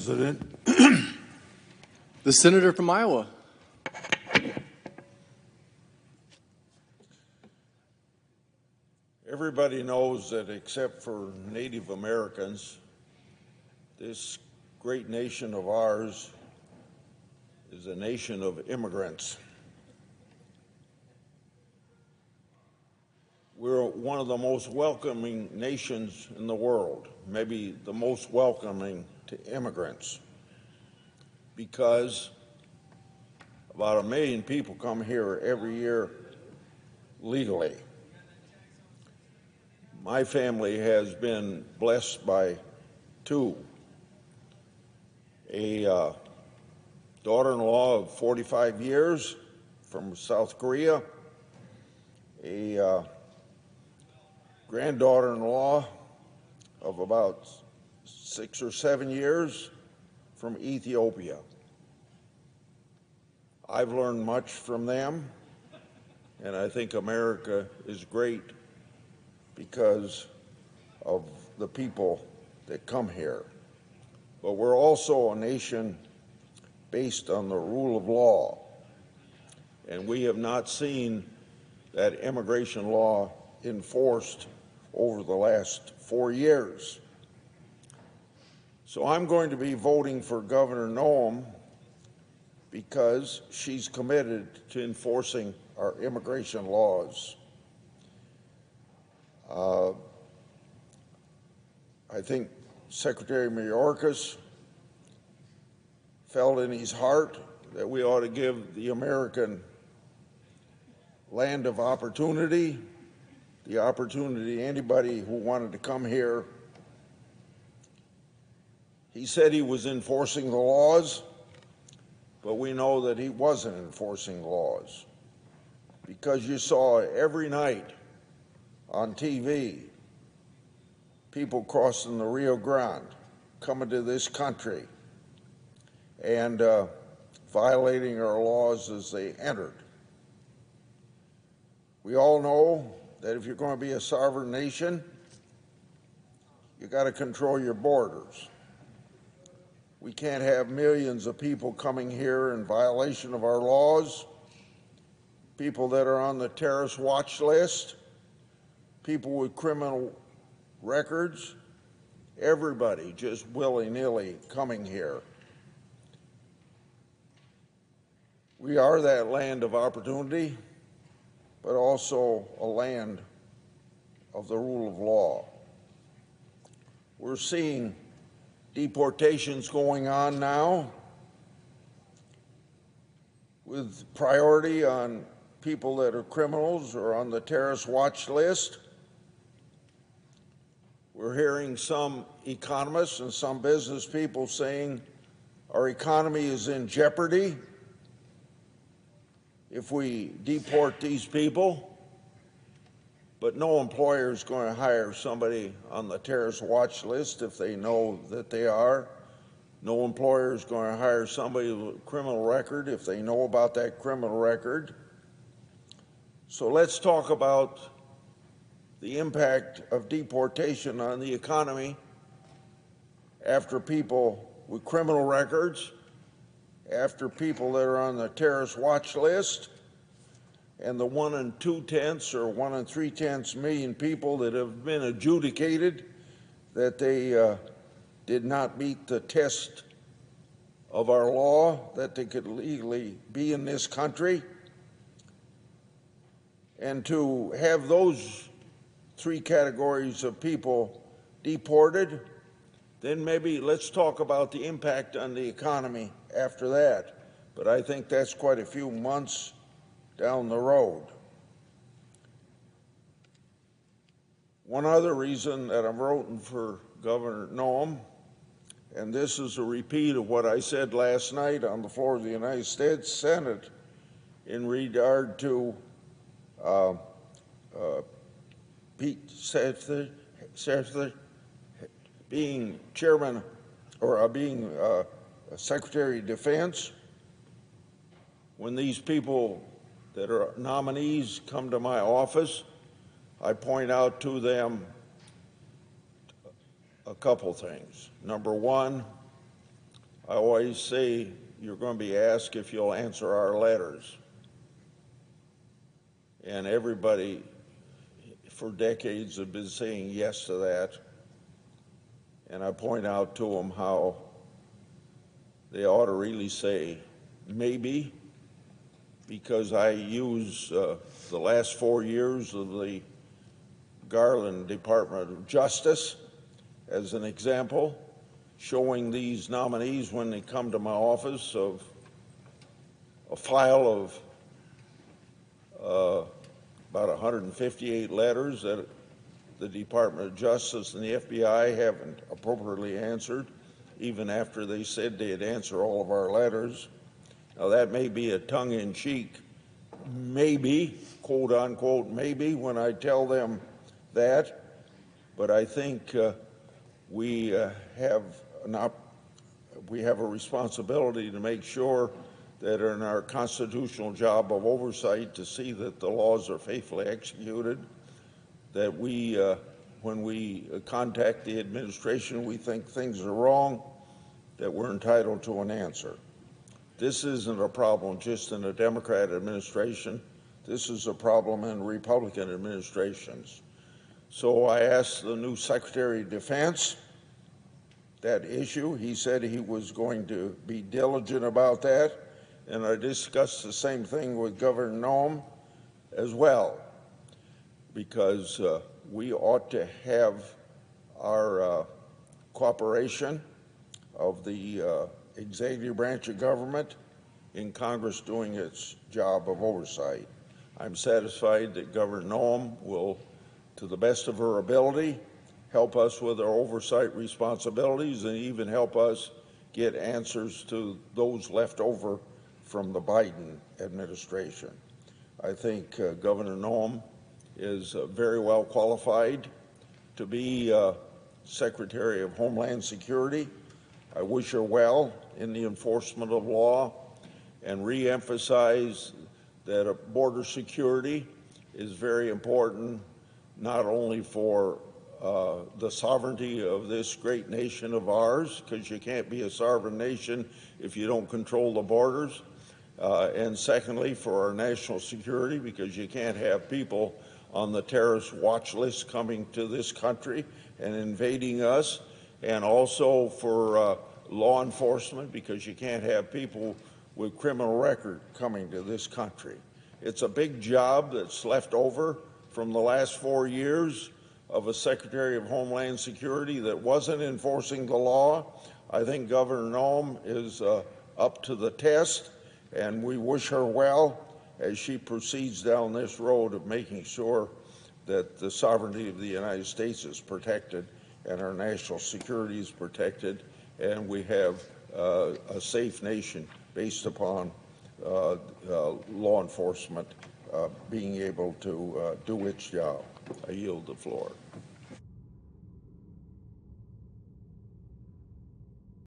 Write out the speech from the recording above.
President. The senator from Iowa. Everybody knows that except for Native Americans, this great nation of ours is a nation of immigrants. We're one of the most welcoming nations in the world, maybe the most welcoming to immigrants, because about 1 million people come here every year legally. My family has been blessed by two: a daughter-in-law of 45 years from South Korea, a granddaughter-in-law of about 6 or 7 years from Ethiopia. I've learned much from them, and I think America is great because of the people that come here. But we're also a nation based on the rule of law, and we have not seen that immigration law enforced over the last 4 years. So I'm going to be voting for Governor Noem because she's committed to enforcing our immigration laws. I think Secretary Mayorkas felt in his heart that we ought to give the American land of opportunity, the opportunity to anybody who wanted to come here. He said he was enforcing the laws, but we know that he wasn't enforcing laws, because you saw every night on TV people crossing the Rio Grande, coming to this country and violating our laws as they entered. We all know that if you're going to be a sovereign nation, you got to control your borders. We can't have millions of people coming here in violation of our laws, people that are on the terrorist watch list, people with criminal records, everybody just willy-nilly coming here. We are that land of opportunity, but also a land of the rule of law. We're seeing deportations going on now with priority on people that are criminals or on the terrorist watch list. We're hearing some economists and some business people saying our economy is in jeopardy if we deport these people, but no employer is going to hire somebody on the terrorist watch list if they know that they are. No employer is going to hire somebody with a criminal record if they know about that criminal record. So let's talk about the impact of deportation on the economy after people with criminal records, after people that are on the terrorist watch list, and the 1 2/10 or 1 3/10 million people that have been adjudicated that they did not meet the test of our law that they could legally be in this country. And to have those 3 categories of people deported, then maybe let's talk about the impact on the economy after that. But I think that's quite a few months down the road. One other reason that I'm voting for Governor Noem, and this is a repeat of what I said last night on the floor of the United States Senate in regard to Pete Sethler being chairman or being Secretary of Defense. When these people that are nominees come to my office, I point out to them a couple things. Number one, I always say you're going to be asked if you'll answer our letters. And everybody for decades have been saying yes to that. And I point out to them how they ought to really say maybe, because I use the last 4 years of the Garland Department of Justice as an example, showing these nominees when they come to my office of a file of about 158 letters that the Department of Justice and the FBI haven't appropriately answered, even after they said they'd answer all of our letters. Now, that may be a tongue-in-cheek maybe, quote unquote, maybe, when I tell them that, but I think we have a responsibility to make sure that in our constitutional job of oversight to see that the laws are faithfully executed, that we, when we contact the administration, we think things are wrong, that we're entitled to an answer. This isn't a problem just in a Democrat administration. This is a problem in Republican administrations. So I asked the new Secretary of Defense that issue. He said he was going to be diligent about that, and I discussed the same thing with Governor Noem as well, because we ought to have our cooperation of the executive branch of government in Congress doing its job of oversight. I'm satisfied that Governor Noem will, to the best of her ability, help us with our oversight responsibilities and even help us get answers to those left over from the Biden administration. I think Governor Noem is very well qualified to be Secretary of Homeland Security. I wish her well in the enforcement of law and re-emphasize that border security is very important, not only for the sovereignty of this great nation of ours, because you can't be a sovereign nation if you don't control the borders, and secondly, for our national security, because you can't have people on the terrorist watch list coming to this country and invading us, and also for law enforcement, because you can't have people with criminal record coming to this country. It's a big job that's left over from the last 4 years of a Secretary of Homeland Security that wasn't enforcing the law. I think Governor Noem is up to the test, and we wish her well as she proceeds down this road of making sure that the sovereignty of the United States is protected and our national security is protected, and we have a safe nation based upon law enforcement being able to do its job. I yield the floor.